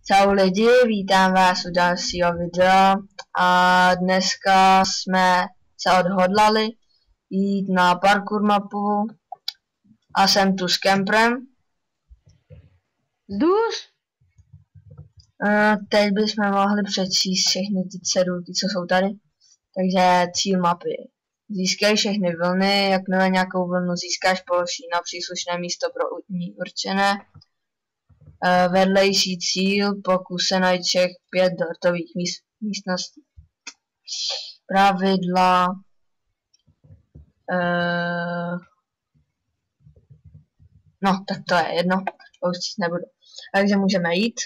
Čau lidi, vítám vás u dalšího videa a dneska jsme se odhodlali jít na parkour mapu a jsem tu s kemprem. Zdůř? Teď bychom mohli přečíst všechny ty cedulky, co jsou tady. Takže cíl mapy. Získej všechny vlny, jakmile nějakou vlnu získáš, položí na příslušné místo pro ní určené. Vedlejší cíl, pokus se najít všech 5 dortových místností. Pravidla. No, tak to je jedno, to už číst nebudu. Takže můžeme jít.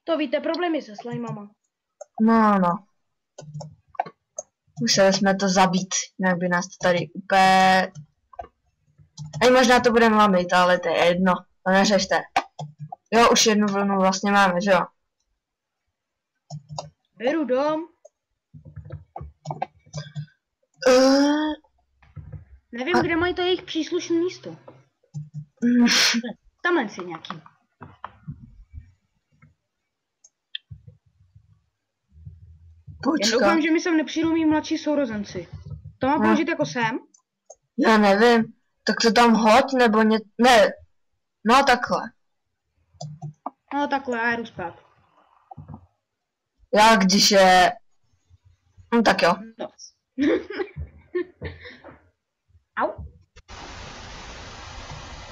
To víte, problémy se slimeama. No. Museli jsme to zabít, jinak by nás to tady úplně... Ani možná to budeme lamit, ale to je jedno, to neřešte. Jo, už jednu vlnu vlastně máme, že jo? Beru dom. Nevím, kde mají to jejich příslušné místo. Tamhle si nějaký. Počka. Já doufám, že mi sem nepřijdou mý mladší sourozenci. To mám položit jako sem? Já nevím. Tak to tam hoď, nebo ne. No takhle. No takhle, já jdu spát. Já když je... No tak jo. No. Au.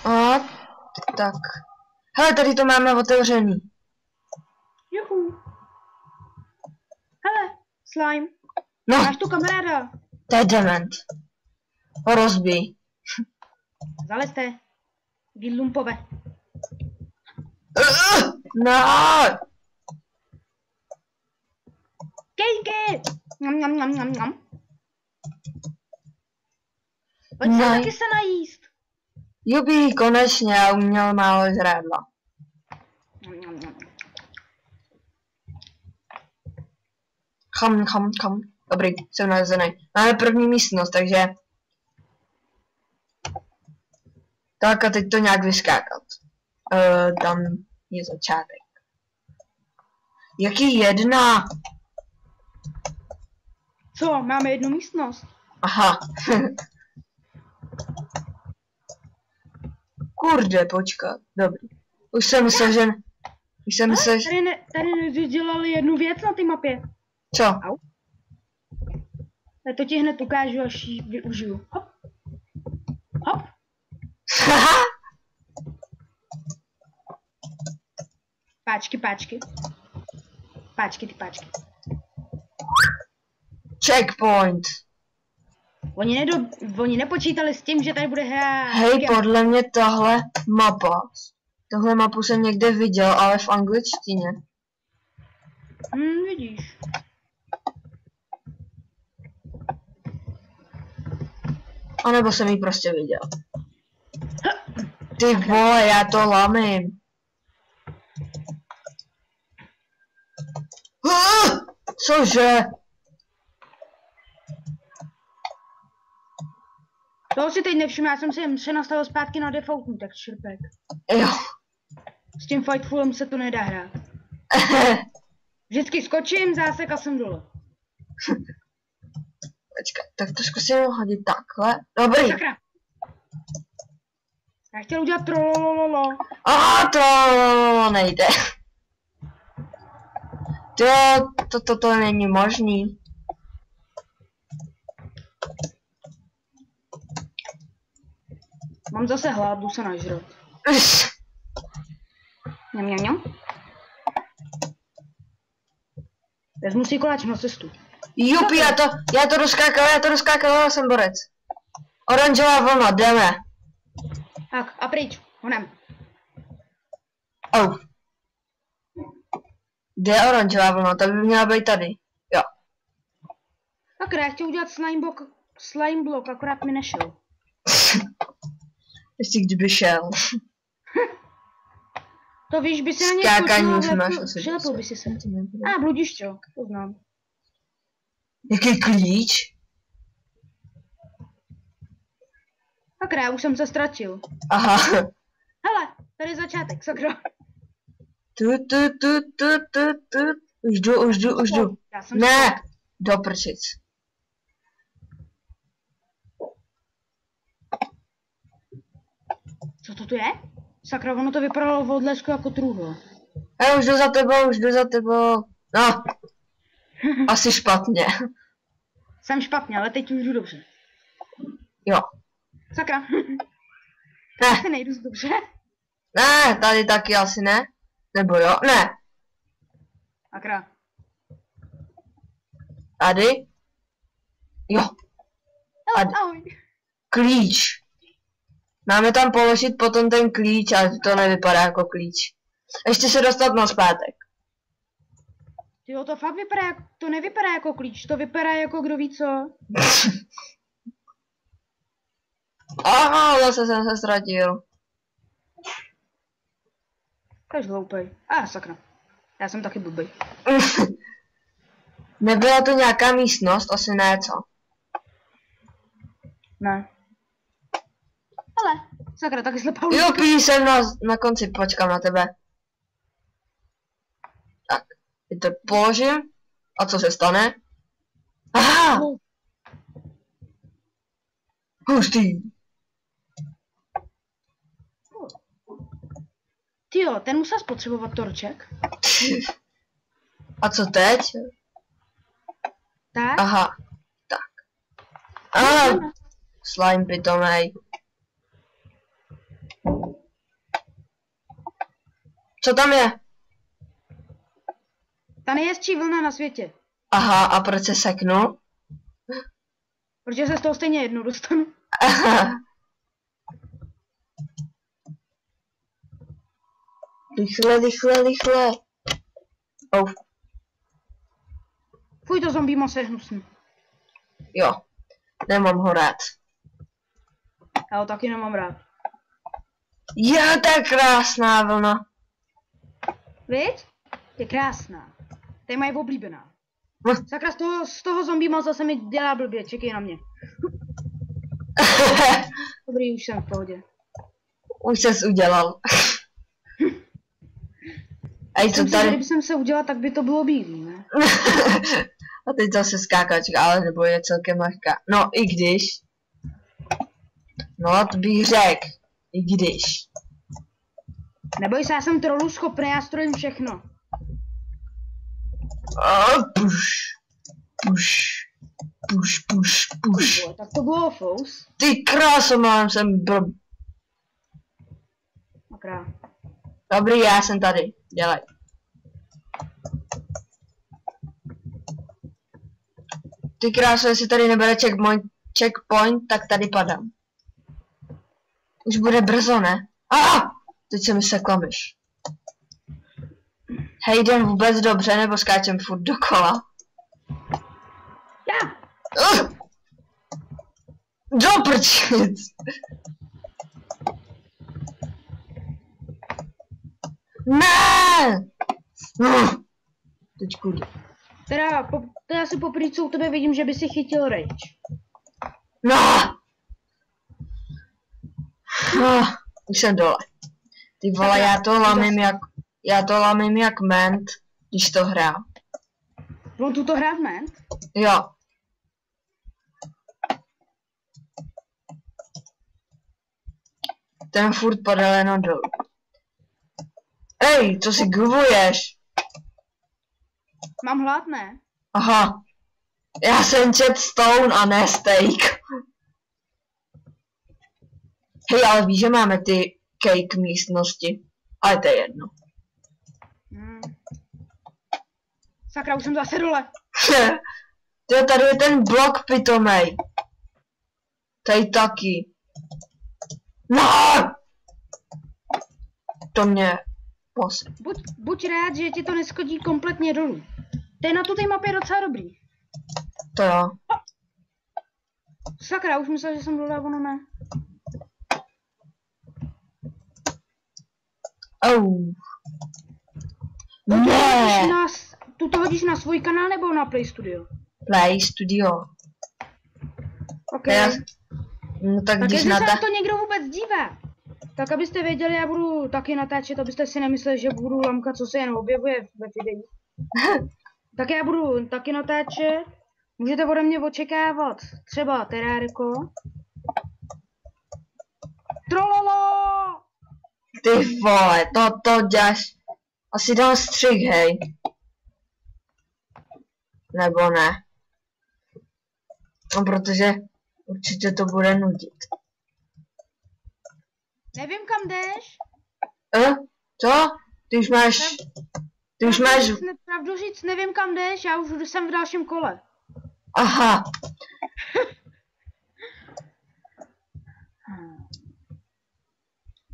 A tak. Hele, tady to máme otevřený. Juhu. Hele, slime. No. Máš tu kamaráda. To je dement. Ho rozbij. Zalezte. Vy lumpové. No. Kejke. Njam. Pojď se taky se najíst. Jubi, konečně, já uměl málo zrádla. Cham. Dobrý, jsem nalezený. Máme první místnost, takže... Tak a teď to nějak vyskákat. Tam je začátek. Jaký jedna? Co, máme jednu místnost? Aha. Kurde, počkat. Dobrý. Už jsem myslel, že... Tady nedělali jednu věc na té mapě. Co? Au. Já to ti hned ukážu, až ji využiju. Hop. Páčky. Páčky. Checkpoint. Oni nepočítali s tím, že tady bude hrát. Hej, podle mě tahle mapa. Tohle mapu jsem někde viděl, ale v angličtině. Vidíš. A nebo jsem ji prostě viděl. Ty vole, já to lamím. Cože? Toho si teď nevšiml, já jsem si se nastavil zpátky na defaultní text šrpek. Jo. S tím Fightfulem se to nedá hrát. Vždycky skočím, zásek a jsem dole. Počkej, tak to zkusím hodit takhle. Dobrý. Sakra. Já chtěl udělat trolololo. To nejde. To není možný. Mám zase hlad, jdu se nažrat. Mňam. Vezmu si koláč na cestu. Jupi, já to rozkákal, já jsem borec. Oranžová vlna, jdeme. Tak, a pryč, honem. Oh. Kde je oranžová vlna? Ta by měla být tady. Jo. Tak já chtěl udělat slime block, akorát mi nešel. Ještě kdyby šel. To víš, by si na něj skočil, přilepil by si se. Bludíš čo, to znám. Jaký klíč? Sakra, já už jsem se ztratil. Aha. Hele, tady je začátek, sakra. Tu. Už jdu. Já jsem Ne, do prčic. Co to tu je? Sakra, ono to vypadalo v odlesku jako truhlo. Už jdu za tebou. No. Asi špatně. Jsem špatně, ale teď už jdu dobře. Jo. Sakra. Ne. Asi nejdu dobře. Ne, tady taky asi ne. Nebo jo? Ne. Sakra. Tady? Jo. Ahoj. Klíč. Máme tam položit potom ten klíč, ale to nevypadá jako klíč. Ještě se dostat na zpátek. Jo, to fakt vypadá, to nevypadá jako klíč, to vypadá jako kdo ví co. Aha, zase jsem se ztratil. Jsi hloupej. Sakra. Já jsem taky blbej. Nebyla to nějaká místnost? Asi ne, co? Ne. Ale, sakra, taky slepá Jo, jsem na konci, počkám na tebe. Tak, teď to položím. A co se stane? Aha! Hustý. Tyjo, ten musel spotřebovat torček. A co teď? Tak? Aha, tak. Slime pitomej. Co tam je? Ta nejhezčí vlna na světě. Aha, a proč se seknul? Protože se z toho stejně jednou dostanu. Aha. Rychle. Oh. Fuj, to zombie moc je hnusný. Jo, nemám ho rád. Já ho taky nemám rád. Je, tak krásná vlna. Víš? Je krásná. To je moje oblíbená. Sakra, z toho zombie moc zase mi dělá blbě, čekej na mě. Dobrý, už jsem v pohodě. Už ses udělal. A co tady? Kdyby jsem se udělal, tak by to bylo bílý, ne? A teď zase skákačka, ale nebo je celkem lehká. No, i když. No, to bych řekl. I když. Neboj se, já jsem trolů schopný, já strojím všechno. Puš. Tak to bylo fous. Ty kráso, mám jsem Makrá. Dobrý, já jsem tady. Dělej. Ty kráso, jestli tady nebere checkpoint, tak tady padám. Už bude brzo, ne? Teď se mi sekla myš. Hej, jdem vůbec dobře, nebo skáčem furt dokola? Já! Do prčic! Ne! Teď kudy. Teda si poprvé, co u tebe vidím, že by si chytil rage. No! Už jsem dole. Ty vole, já to lamím jak ment, když to hrál. On tu to hrát ment? Jo. Ten furt padal jenom dolů. Ej, co si guvuješ? Mám hlad, ne? Aha. Já jsem čet stone a ne steak. Hej, ale víš, že máme ty cake místnosti. Ale to je jedno. Sakra, už jsem zase dole. Tady je ten blok pitomej. Tady taky. No! To mě Buď rád, že ti to neschodí kompletně dolů. To je na tu té mapě docela dobrý. To jo. Sakra, už myslel, že jsem dole, ono ne. Ne! Tu to hodíš na svůj kanál nebo na Play Studio? Play Studio. OK. No tak Tak když jestli na se ta... na to někdo vůbec dívá, tak abyste věděli, já budu taky natáčet, abyste si nemysleli, že budu lamka, co se jen objevuje ve videích. Tak já budu taky natáčet. Můžete ode mě očekávat třeba terárko. Trololo! Ty vole, to děláš. Asi dám střih, hej. Nebo ne. No, protože určitě to bude nudit. Nevím, kam jdeš. Co? Ty už máš... Ty už máš... Pravdu říct, nevím, kam jdeš, já už jsem v dalším kole. Aha.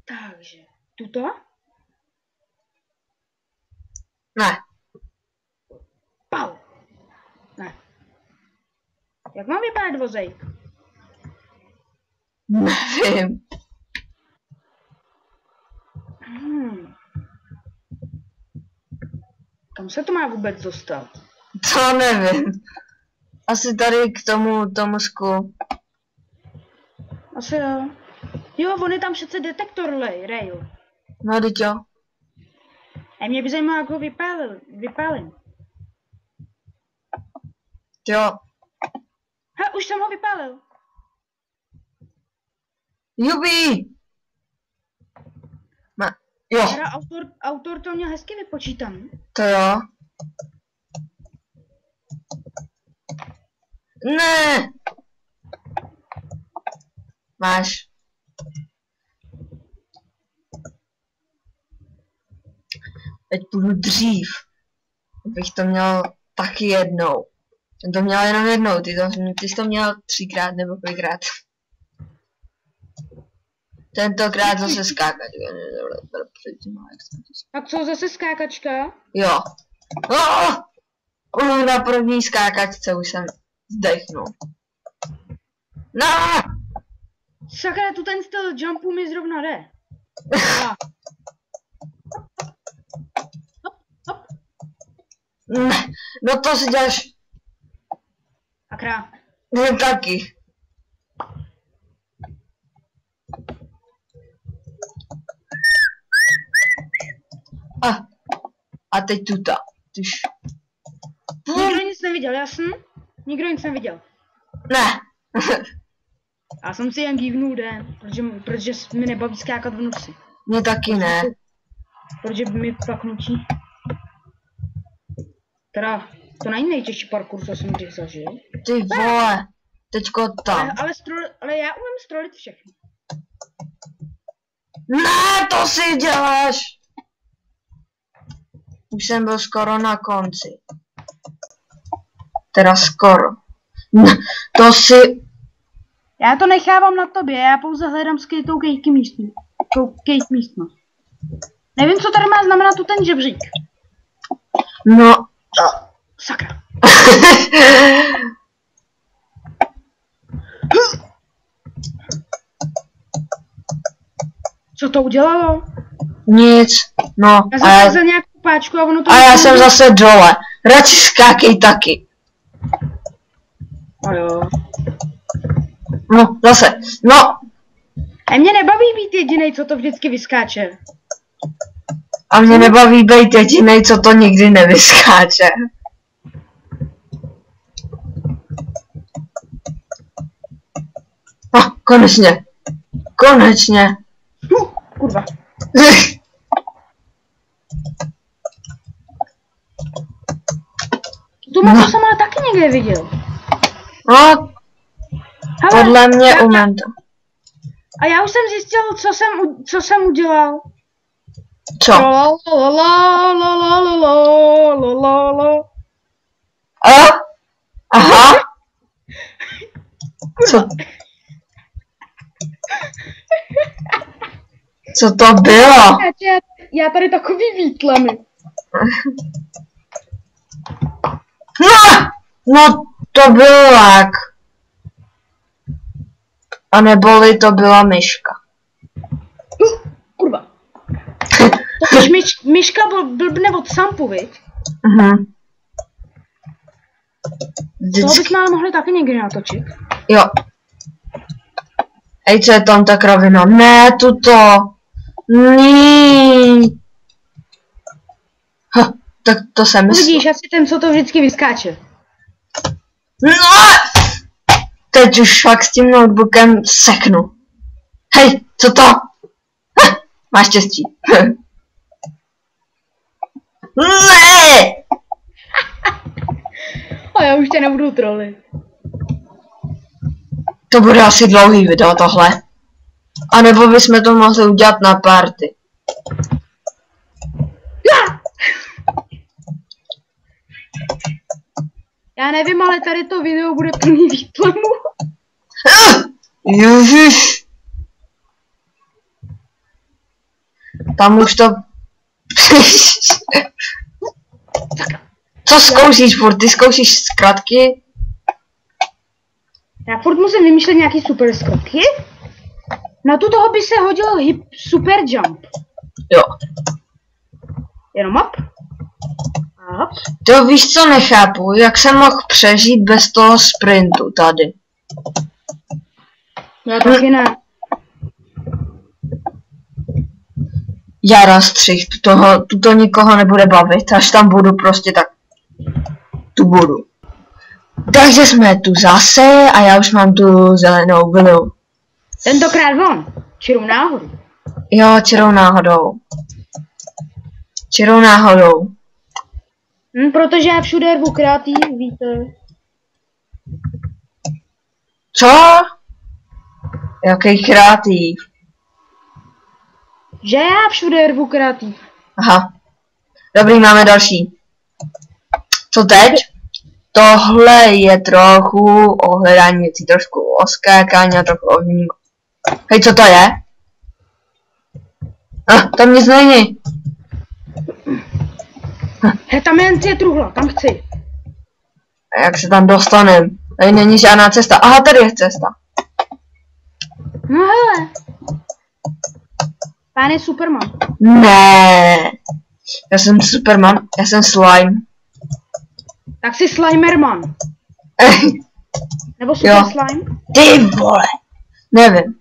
Takže, tuto? Ne. Pau. Ne. Jak mám vypadat vozejk? Nevím. Kam se to má vůbec dostat? To nevím. Asi tady k tomu sklu. Asi jo. Jo, on je tam přece detektor rail. No, teď jo. A mě by zajímalo, jak ho vypálím. Jo. Ha, už jsem ho vypálil. Jubi! Jo. Teda autor to měl hezky vypočítaný. To jo. Ne! Máš. Teď půjdu dřív. Bych to měl taky jednou. Jsem to měl jenom jednou, ty jsi to měl 3krát nebo kolikrát. Tentokrát zase skákat. Tak co, zase skákačka? Jo. Na první skákačce už jsem zdechnul. No! Sakra, tu ten styl jumpu mi zrovna jde. No to si děláš. Sakra. No taky. A teď tuta. Tyž. Nikdo nic neviděl, jasný? Nikdo nic neviděl. Ne. Já jsem si jen kývnul den, protože mi nebaví skákat v noci. Mě taky ne. Protože by mi pak nutí. Teda, to není nejtěžší parkour, co jsem kdy zažil. Ty vole. Teďko tam. Ale já umím strolit všechno. Ne, to si děláš. Už jsem byl skoro na konci. Teda skoro. To si... Já to nechávám na tobě, já pouze hledám skrytou kejk místnost. Nevím, co tady má znamenat tu ten žebřík. No... Sakra. Co to udělalo? Nic. No. Já jsem za nějakou páčku a ono to... A já jsem zase dole. Radši skákej taky. A jo. No, zase. No. A mě nebaví být jedinej, co to vždycky vyskáče. A mě nebaví být jedinej, co to nikdy nevyskáče. Konečně. Konečně. Kurva. Tu mapu jsem ale taky někde viděl. No, podle mě umím to. A já už jsem zjistil, co jsem udělal. Co? Aha. Co? Co to bylo? Já tady takový výtlamy. No, to byl lák. A neboli to byla myška. Kurva. Totiž myška blbne od sampu, viď? Toho bychom ale mohli taky někdy natočit. Jo. Hej, co je tam ta kravina? Ne, tuto. Ní. Tak to jsem myslel. Vidíš, asi ten, co to vždycky vyskáče. No! Teď už fakt s tím notebookem seknu. Hej, co to? Máš štěstí. Ne! A já už tě nebudu trolit. To bude asi dlouhý video tohle. A nebo bychom to mohli udělat na party. Já nevím, ale tady to video bude plný výtlamu. Ježiš. Tam už to... Co zkoušíš furt? Ty zkoušíš zkratky? Já furt musím vymýšlet nějaký super zkratky. Na tu toho by se hodil super jump. Jo. Jenom up. A up. To víš, co nechápu? Jak jsem mohl přežít bez toho sprintu tady? Já taky ne. Já střih, tuto nikoho nebude bavit, až tam budu prostě tak. Tu budu. Takže jsme tu zase a já už mám tu zelenou vilu. Tentokrát von. Čirou náhodou. Jo, čirou náhodou. Čirou náhodou. Protože já všude rvu kreativ, víte. Co? Jaký kreativ? Že já všude rvu kreativ. Aha. Dobrý, máme další. Co teď? Tohle je trochu o hledání věcí, trošku o skákání a trochu o vnímání. Hej, co to je? Tam nic není. He, tam je truhla, tam chci. A jak se tam dostanem? Tady není žádná cesta. Aha, tady je cesta. No hele. Pán je Superman. Ne. Já jsem Superman, já jsem slime. Tak jsi Slimerman. Nebo super Jo. slime? Ty vole. Nevím.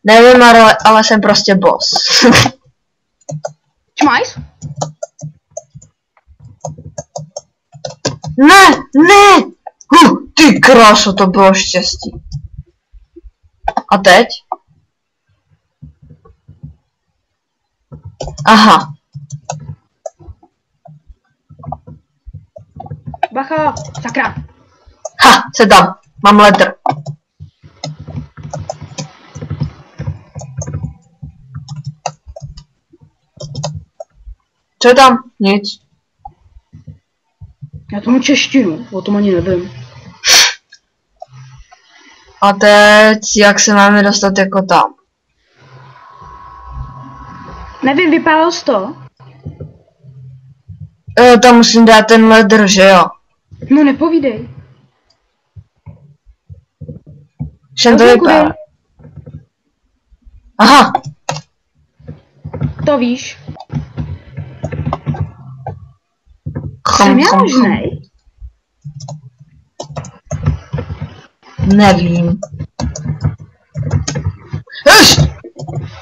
Nevím, ale jsem prostě boss. Čmajs? Ne! Ty kráso, to bylo štěstí. A teď? Aha. Bacha, sakra. Ha, se tam. Mám ledr. Co je tam? Nic. Já tomu češtinu, o tom ani nevím. A teď, jak se máme dostat jako tam? Nevím, vypálil jsi to? Tam musím dát ten ledr, že jo? No nepovídej. Všem to vypadá. Aha. To víš. Jsem já možnej? Nevím. Už!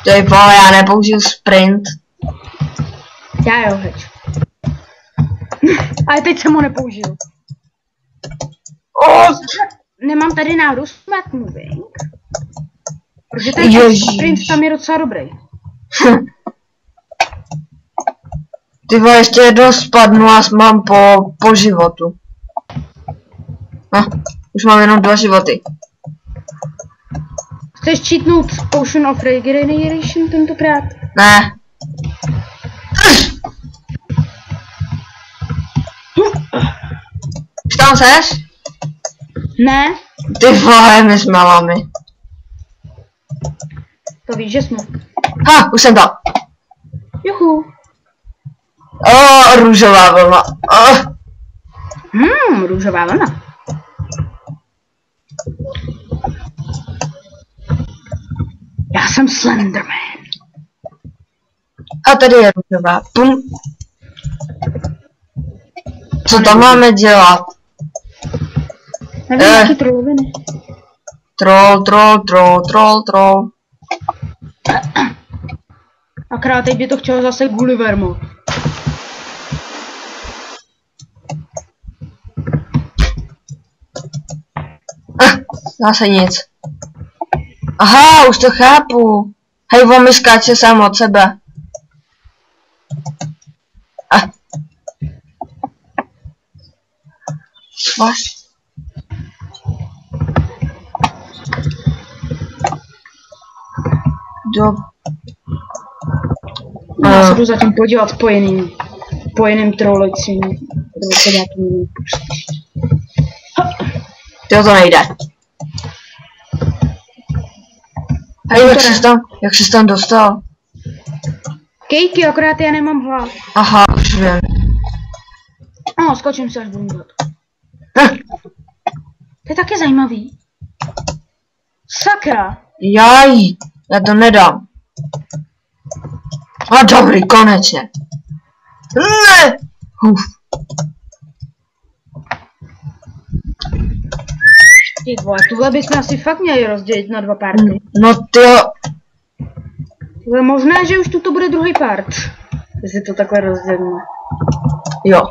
Ty vole, já nepoužiju sprint. Já jo, heč. Ale teď jsem ho nepoužil. Nemám tady náhodou smart moving. Protože ten sprint tam je docela dobrý. Ty vole, ještě jednou spadnu a mám po životu. Už mám jenom 2 životy. Chceš cheatnout Potion of Regeneration tentokrát? Ne. Už tam seš? Ne. Ty vole, my jsme lamy. To víš, že jsme. Ha, už jsem tam. Juhu. Růžová vlna. Růžová vlna. Já jsem Slenderman. A tady je růžová. Pum. Co tam máme dělat? Nevím, jaký troloviny. Troll. Akorát teď by to chtělo zase Gullivermo. Zase nic. Aha, už to chápu. Hej, on mi skáče sám od sebe. Vaš. Já se jdu zatím podívat po jiným trolicím. Jo, to nejde. Hej, jak jsi tam dostal? Kejky, akorát já nemám hlad. Aha, už vím. No, skočím se až budu mít. To je taky zajímavý. Sakra. Jaj, já to nedám. A dobrý, konečně. Ne! Ty vole, tuhle bychom asi fakt měli rozdělit na 2 party. No tyjo. Je možné, že už tu bude druhý part. Jestli to takhle rozdělíme. Jo.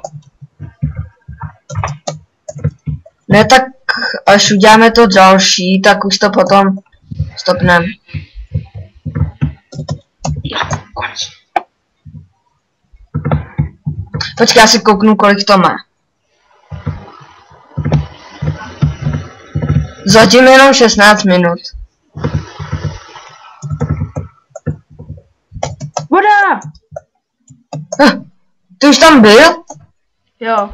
Ne, tak až uděláme to další, tak už to potom stopneme. Jo, konečně. Počkej, já si kouknu, kolik to má. Zatím jenom 16 minut. Voda! Ty už tam byl? Jo.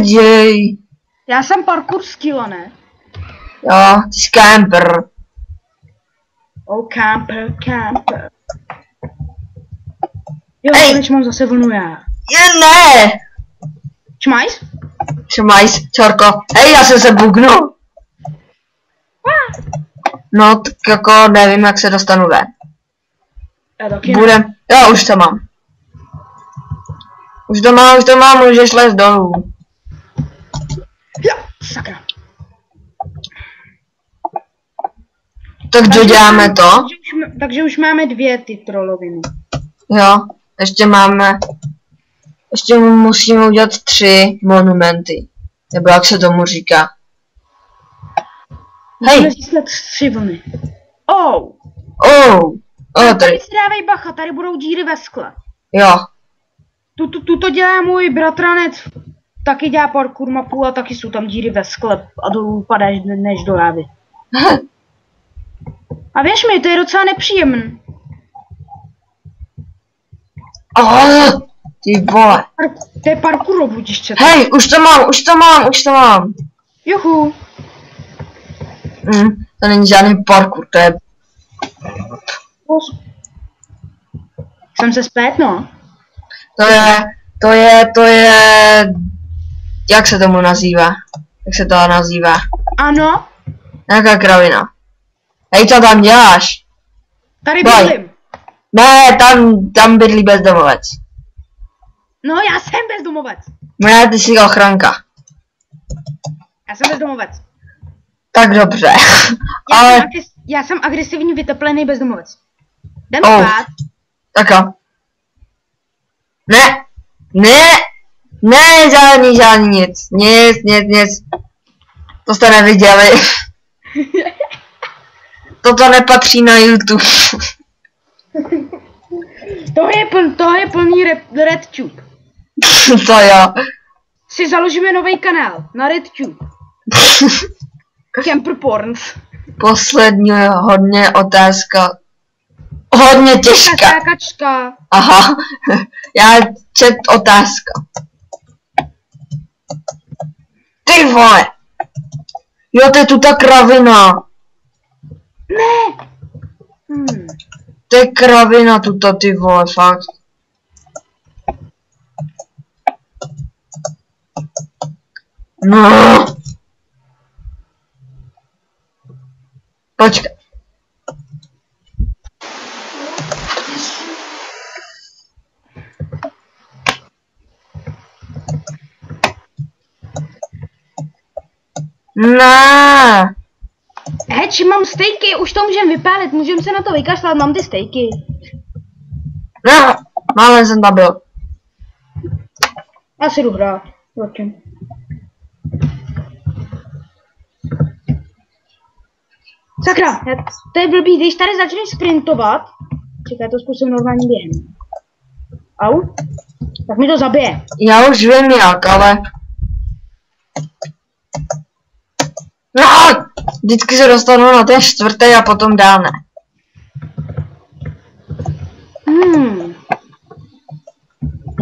Jej. Já jsem parkour skill, ne? Jo, ty jsi camper. Oh, camper. Jo, Ej. konečně mám zase vlnu já. Je ne! Šmajs? Šmajs, čorko. Hej, já jsem se bugnul. No, tak jako nevím, jak se dostanu ven. Já taky ne. Budem, jo, už to mám. Už to mám, můžeš lézt dolů. Jo, sakra. Tak doděláme to. Takže už máme 2 ty troloviny. Jo, ještě musíme udělat 3 monumenty. Nebo jak se tomu říká. Musíme Hej. získat 3 vlny. Oh. Tady. Tady si dávej bacha, tady budou díry ve skle. Jo. Tuto dělá můj bratranec. Taky dělá parkour mapu a taky jsou tam díry ve skle a dolů padáš než do lávy. A věř mi, to je docela nepříjemný. Ty vole. To je parkour budiště. Hej, už to mám. Juhu. To není žádný parkour, to je... Jsem se splet, no. To je... Jak se tomu nazývá? Jak se to nazývá? Ano. Nějaká kravina. Hej, co tam děláš? Tady bydlím. Ne, tam bydlí bezdomovec. No, já jsem bezdomovec. Ne, ty jsi ochranka. Já jsem bezdomovec. Tak dobře. Ale... Já jsem agresivní vyteplený bezdomovec. Jdem spát. Tak jo. Ne, žádný nic. Nic. To jste neviděli. Toto nepatří na YouTube. To je plný RedTube. To jo. Si založíme nový kanál na RedTube. Camper Porns. Poslední hodně otázka. Hodně těžká. Kačka. Aha. Já čet otázka. Ty vole. Jo, to je tu ta kravina. Ne. To je kravina tuto, ty vole, fakt. No. Počkej. Ne. Heč, mám stejky, už to můžem vypálit, můžem se na to vykašlat, mám ty stejky. Ne, máme jsem tam byl. Asi jdu hrát. Zatím. Sakra, to je blbý, když tady začneš sprintovat. Čekaj, to zkusím normální během. Au? Tak mi to zabije. Já už vím jak, ale... No, vždycky se dostanu na ten čtvrtý a potom dál ne.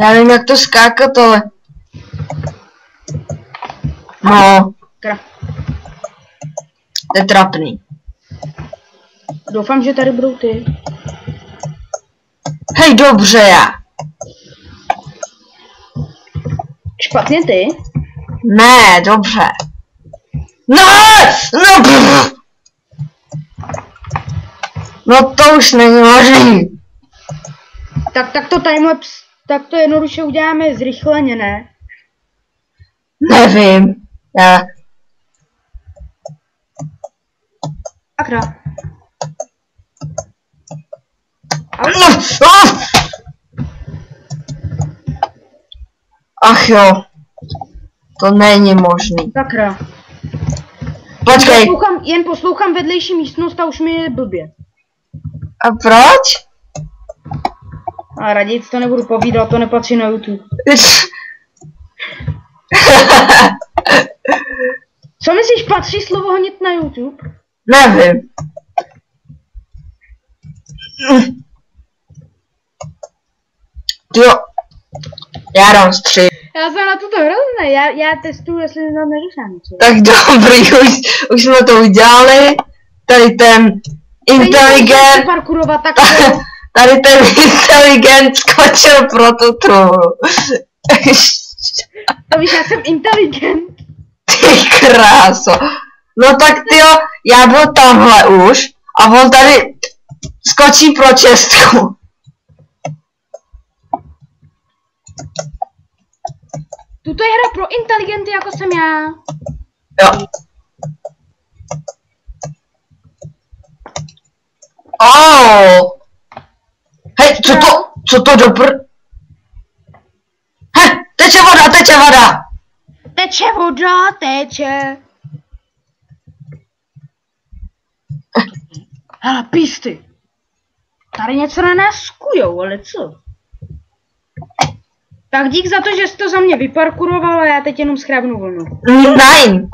Já vím jak to skákat, ale... No, to je trapný. Doufám, že tady budou ty. Hej, dobře já. Špatně ty? Ne, dobře. No, no, pff. No to už není možný. Tak to timelapse, tak to jednoduše uděláme zrychleně, ne? Nevím. Já... Akra. Ach jo. To není možný. Sakra. Počkej. Jen poslouchám vedlejší místnost a už mi je blbě. A proč? A raději to nebudu povídat, to nepatří na YouTube. Co myslíš, patří slovo honit na YouTube? Nevím. Jo. Já dám 3. Já jsem na toto hrozné, já testuju, jestli tam nedosáhnu. Tak dobrý, už jsme to udělali. Tady ten inteligent. Tady ten inteligent skočil pro tu truhlu. To víš, já jsem inteligent. Ty kráso. No tak tyjo, já byl tamhle už a on tady skočí pro čestku. Tuto je hra pro inteligenty, jako jsem já. Jo. Oh. Hej, co to Hej, teče voda. Teče voda, teče. Hele, písty. Tady něco na nás skujou, ale co? Tak dík za to, že jsi to za mě vyparkuroval a já teď jenom schrábnu vlnu. Nein.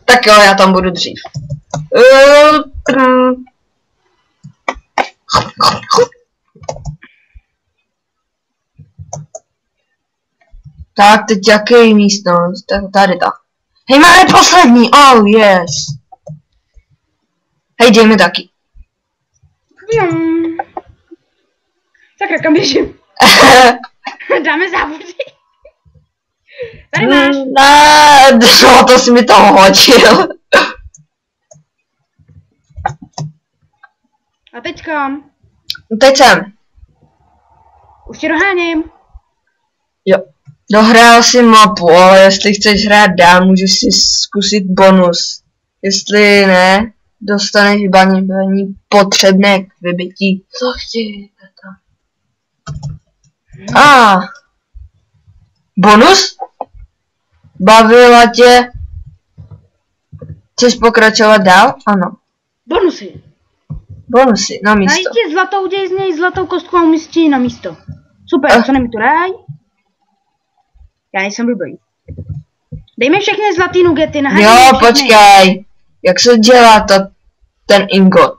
Tak jo, já tam budu dřív. Tak, teď jaký místnost? Tady ta. Hej, máme poslední, oh yes. Hej, dej mi taky. Sakra, kam běžím? Dáme závody. Tady máš. Ne, no, to si mi to hodil. A teď kam? Teď jsem. Už tě doháním. Jo. Dohrál si mapu, ale jestli chceš hrát dál, můžeš si zkusit bonus. Jestli ne, dostaneš vybavení potřebné k vybití. Co chtějte tam? Bonus? Bavila tě? Chceš pokračovat dál? Ano. Bonusy, na místo. Najít tě zlatou, děj z něj zlatou kostku a umístí na místo. Super, co mi tu daj? Já nejsem blbý. Dej mi všechny zlatý nugety, naháď. Jo, počkej. Jak se dělá ten ingot?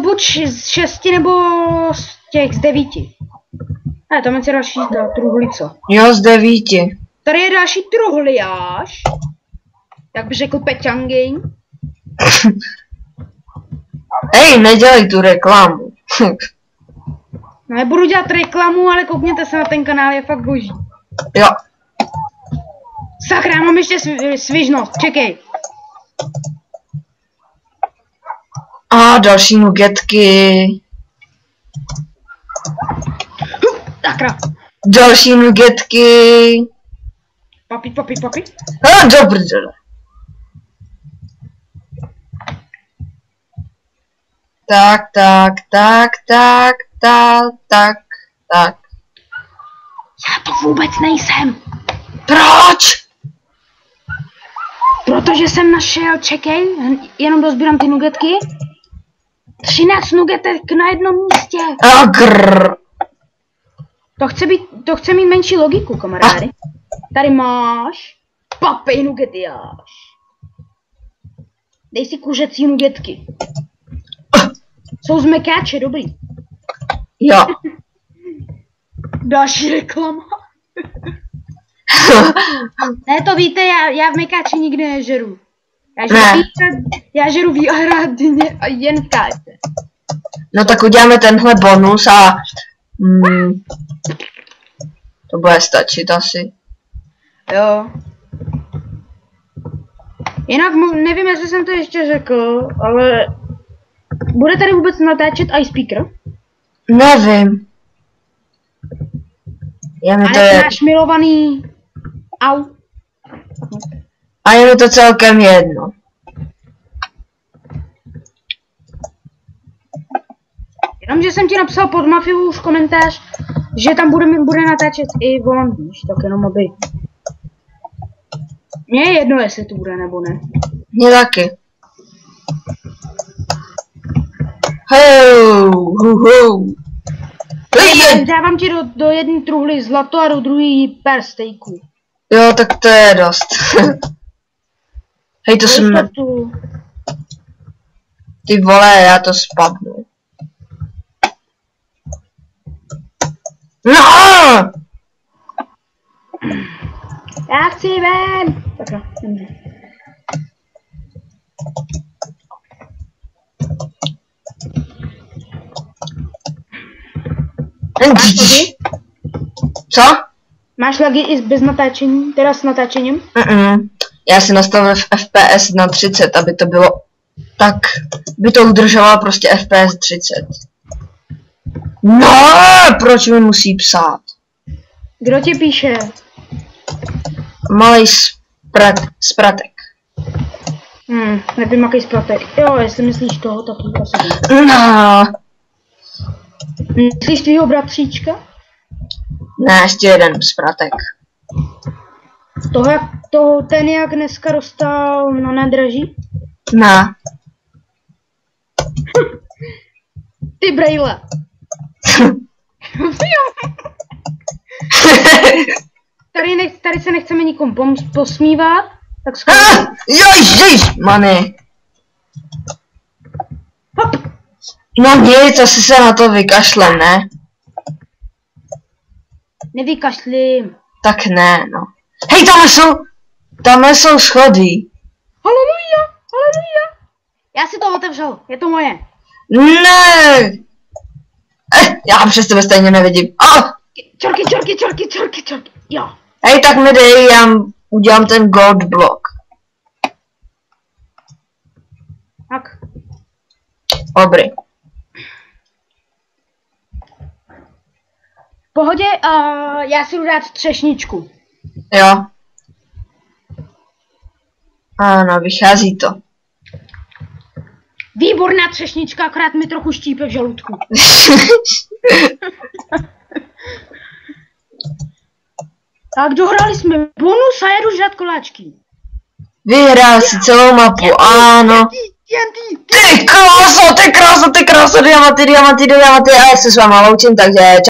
Buď z 6 nebo z 9. Ale tam je další truhlico. Jo, z 9. Tady je další truhliáš. Jak by řekl Peťangin. Hej, nedělej tu reklamu. No, nebudu dělat reklamu, ale koukněte se na ten kanál, je fakt boží. Jo. Sakra, mám ještě svižnost, čekej. Další nugetky. Sakra. Další nugetky. Papi. Dobře. Já to vůbec nejsem. Proč? Protože jsem našel, čekej, jenom dozbírám ty nugetky. 13 nugetek na jednom místě. To chce mít menší logiku, kamarády. Tady máš papej nugetiáš. Dej si kuřecí nugetky. Jsou z mekáče, dobrý. Jo. Další reklama. Ne, to víte, já v mekáči nikdy nežeru. Já žeru výhradně a jen v KFC. No tak uděláme tenhle bonus a... to bude stačit asi. Jo. Jinak nevím, jestli jsem to ještě řekl, ale... Bude tady vůbec natáčet iSpeaker? Nevím. Ale náš milovaný... Au. A je mi to celkem jedno. Jenomže jsem ti napsal pod Mafiu už komentář, že tam bude natáčet i on, víš, tak jenom aby... Mně je jedno, jestli to bude nebo ne. Mně taky. Dávám ti do jedné truhly zlato a do druhé per stejků. Jo, tak to je dost. Hej, to jsem... Ty vole, já to spadnu. No! Já chci ven! Takhle. Máš lagy? Co? Máš lagy i bez natáčení, teda s natáčením? Já si nastavil FPS na 30, aby to bylo tak, by to udržovalo prostě FPS 30. No, proč mi musí psát? Kdo ti píše? Malej spratek. Nevím, jaký spratek. Jo, jestli myslíš toho, tak to asi. No. Myslíš tvýho bratříčka? Ne, ještě jeden spratek. Ten jak dneska dostal na nádraží? Ne. Ty brejle. Tady se nechceme nikomu posmívat, tak skoro. Ježišmany. No nic, asi se na to vykašlem, ne? Nevykašlím. Tak ne, no. Hej, tamhle jsou schody. Haleluja, haleluja. Já si to otevřel, je to moje. Ne. Já přes tebe stejně nevidím. Čorky, jo. Hej, tak mi dej, já udělám ten gold block. Tak. Dobrý. V pohodě, já si jdu dát třešničku. Jo. Ano, vychází to. Výborná třešnička, akorát mi trochu štípe v žaludku. Tak dohráli jsme bonus a jedu žrat koláčky. Vyhrál si celou mapu, ano. Ty kráso, diamanty, a já se s váma loučím, takže čau.